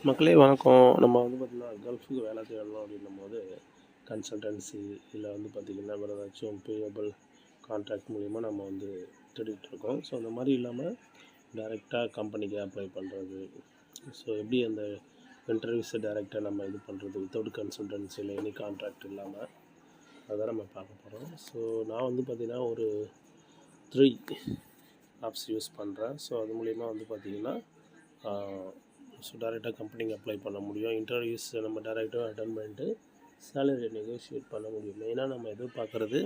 மக்களே வணக்கம். நம்ம வந்து பார்த்திங்கன்னா கல்ஃபுக்கு வேலை தேடணும் அப்படின்னும்போது கன்சல்டன்சி இதில் வந்து பார்த்திங்கன்னா வேறு ஏதாச்சும் பேயபிள் கான்ட்ராக்ட் மூலிமா நம்ம வந்து தேடிகிட்ருக்கோம். ஸோ அந்த மாதிரி இல்லாமல் டைரெக்டாக கம்பெனிக்கு அப்ளை பண்ணுறது. ஸோ எப்படி அந்த இன்டர்வியூஸை டைரெக்டாக நம்ம இது பண்ணுறது வித்தவுட் கன்சல்டன்சியில் எனி கான்ட்ராக்ட் இல்லாமல் அதான் நம்ம பார்க்க போகிறோம். ஸோ நான் வந்து பார்த்திங்கன்னா ஒரு 3 ஆப்ஸ் யூஸ் பண்ணுறேன். ஸோ அது மூலிமா வந்து பார்த்திங்கன்னா ஸோ டேரெக்டாக கம்பெனிக்கு அப்ளை பண்ண முடியும். இன்டர்வியூஸ் நம்ம டேரெக்டாக அட்டன் பண்ணிட்டு சேலரி நெகோஷியேட் பண்ண முடியும். மெயினாக நம்ம எதிர்பார்க்குறது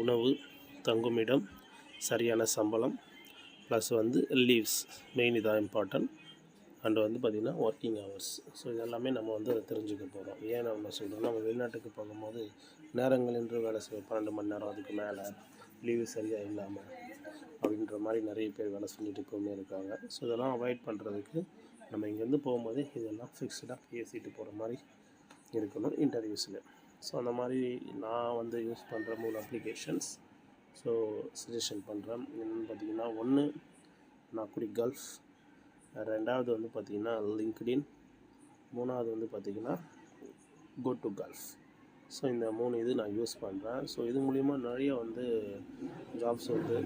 உணவு, தங்குமிடம், சரியான சம்பளம், ப்ளஸ் வந்து லீவ்ஸ் மெயின் இதான் இம்பார்ட்டன்ட். அண்ட் வந்து பார்த்திங்கன்னா ஒர்க்கிங் ஹவர்ஸ். ஸோ இதெல்லாமே நம்ம வந்து அதை தெரிஞ்சுக்க போகிறோம். ஏன் நம்ம சொல்கிறோம், நம்ம வெளிநாட்டுக்கு போகும்போது நேரங்கள் என்று வேலை செய்வோம், 12 மணி நேரம் அதுக்கு மேலே லீவு சரியாக இல்லாமல் அப்படின்ற மாதிரி நிறைய பேர் வேலை செஞ்சுட்டு எப்போவுமே இருக்காங்க. ஸோ இதெல்லாம் அவாய்ட் பண்ணுறதுக்கு நம்ம இங்கேருந்து போகும்போது இதெல்லாம் ஃபிக்ஸ்டாக பேசிட்டு போகிற மாதிரி இருக்கணும் இன்டர்வியூஸில். ஸோ அந்த மாதிரி நான் வந்து யூஸ் பண்ணுற 3 அப்ளிகேஷன்ஸ் ஸோ சஜஷன் பண்ணுறேன். என்னென்னு பார்த்திங்கன்னா, 1 நாக்குரி கல்ஃப், 2வது வந்து பார்த்திங்கன்னா லிங்க்டின், 3வது வந்து பார்த்திங்கன்னா கோ டு கல்ஃப். ஸோ இந்த 3 இது நான் யூஸ் பண்ணுறேன். ஸோ இது மூலிமா நிறைய வந்து ஜாப்ஸ் வந்து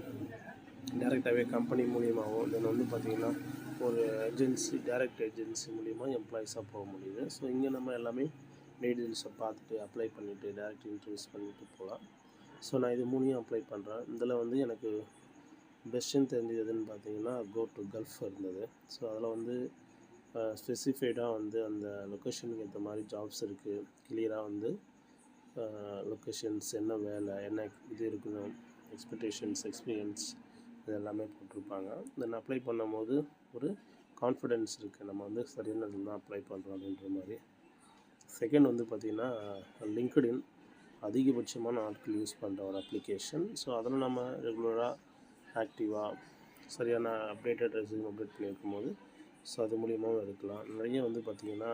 டைரெக்டாகவே கம்பெனி மூலியமாகவும் தென் வந்து பார்த்திங்கன்னா ஒரு ஏஜென்சி டைரக்ட் ஏஜென்சி மூலிமா எம்ப்ளாயிஸாக போக முடியுது. ஸோ இங்கே நம்ம எல்லாமே டீட்டெயில்ஸை பார்த்துட்டு அப்ளை பண்ணிவிட்டு டேரெக்ட் இன்டர்வியூஸ் பண்ணிவிட்டு போகலாம். ஸோ நான் இது 3யும் அப்ளை பண்ணுறேன். இதில் வந்து எனக்கு பெஸ்ட்டுன்னு தெரிஞ்சது எதுன்னு பார்த்தீங்கன்னா கோ டு கல்ஃப் இருந்தது. ஸோ அதில் வந்து ஸ்பெசிஃபைடாக வந்து அந்த லொக்கேஷனுக்கு ஏற்ற மாதிரி ஜாப்ஸ் இருக்குது. கிளியராக வந்து லொக்கேஷன்ஸ், என்ன வேலை, என்ன இது இருக்கணும், எக்ஸ்பெக்டேஷன்ஸ், எக்ஸ்பீரியன்ஸ் இது எல்லாமே போட்டிருப்பாங்க. தென் அப்ளை பண்ணும்போது ஒரு கான்ஃபிடென்ஸ் இருக்குது, நம்ம வந்து சரியானது தான் அப்ளை பண்ணுறோம் அப்படின்ற மாதிரி. செகண்ட் வந்து பார்த்திங்கன்னா லிங்க்டின், அதிகபட்சமான ஆட்கள் யூஸ் பண்ணுற ஒரு அப்ளிகேஷன். ஸோ அதில் நம்ம ரெகுலராக ஆக்டிவாக சரியான அப்டேட்டட் ரெஸ்யூம் அப்டேட் பண்ணியிருக்கும் போது ஸோ அது மூலியமாகவும் இருக்கலாம். நிறைய வந்து பார்த்திங்கன்னா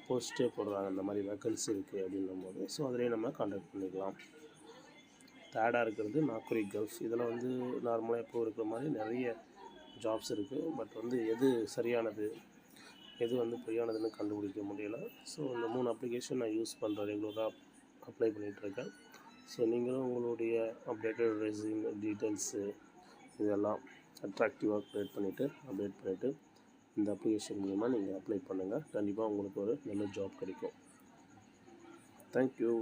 போஸ்ட்டே போடுறாங்க, இந்த மாதிரி வேக்கன்சி இருக்குது அப்படின்னும் போது ஸோ அதிலே நம்ம கான்டாக்ட் பண்ணிக்கலாம். தேர்டாக இருக்கிறது நாக்குரி கல்ஃப். இதில் வந்து நார்மலாக எப்போ இருக்கிற மாதிரி நிறைய ஜாப்ஸ் இருக்குது. பட் வந்து எது சரியானது, எது வந்து பொய்யானதுன்னு கண்டுபிடிக்க முடியலை. ஸோ இந்த 3 அப்ளிகேஷன் நான் யூஸ் பண்ணுறேன், ரெகுலராக அப்ளை பண்ணிகிட்ருக்கேன். ஸோ நீங்களும் உங்களுடைய அப்டேட்டட் ரெஸ்யூம் டீட்டெயில்ஸு இதெல்லாம் அட்ராக்டிவாக அப்டேட் பண்ணிவிட்டு இந்த அப்ளிகேஷன் மூலமாக நீங்கள் அப்ளை பண்ணுங்கள். கண்டிப்பாக உங்களுக்கு ஒரு நல்ல ஜாப் கிடைக்கும். தேங்க்யூ.